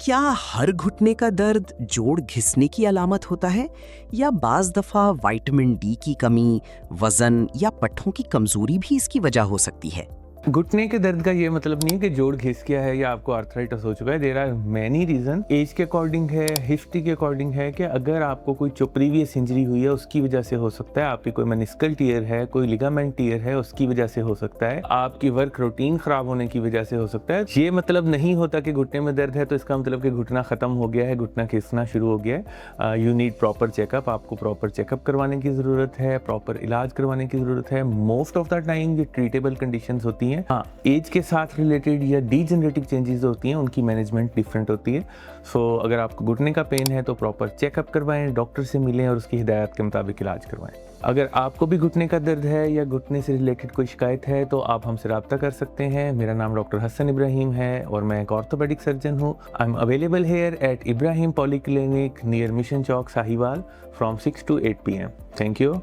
क्या हर घुटने का दर्द जोड़ घिसने की अलामत होता है या बाज दफा विटामिन डी की कमी, वजन या पट्टों की कमजोरी भी इसकी वजह हो सकती है? घुटने के दर्द का ये मतलब नहीं है कि जोड़ घिस गया है या आपको आर्थराइटिस हो चुका है। There are many reason. Age के अकॉर्डिंग है, हिस्ट्री के अकॉर्डिंग है कि अगर आपको कोई जो प्रीवियस इंजरी हुई है उसकी वजह से हो सकता है, आपकी कोई मेनिस्कल टीयर है, कोई लिगामेंट टीयर है उसकी वजह से हो सकता है, आपकी वर्क रूटीन खराब होने की वजह से हो सकता है। ये मतलब नहीं होता कि घुटने में दर्द है तो इसका मतलब कि घुटना खत्म हो गया है, घुटना घिसना शुरू हो गया है। You need proper checkup. आपको प्रॉपर चेकअप करवाने की ज़रूरत है, प्रॉपर इलाज करवाने की ज़रूरत है। मोस्ट ऑफ द टाइम ये ट्रीटेबल कंडीशंस होती हैं। हाँ, एज के साथ रिलेटेड या डीजनरेटिव चेंजेस होती हैं, उनकी मैनेजमेंट डिफरेंट होती है। सो अगर आपको घुटने का पेन है तो प्रॉपर चेकअप करवाएं, डॉक्टर से मिलें और उसकी हिदायत के मुताबिक इलाज करवाएं। अगर आपको भी घुटने का दर्द है या घुटने से रिलेटेड कोई शिकायत है तो आप हमसे रब्ता कर सकते हैं। मेरा नाम डॉक्टर हसन इब्राहिम है और मैं एक ऑर्थोपेडिक सर्जन हूँ। I am available here at Ibrahim polyclinic near mission chowk Sahiwal from 6 to 8 PM। Thank you.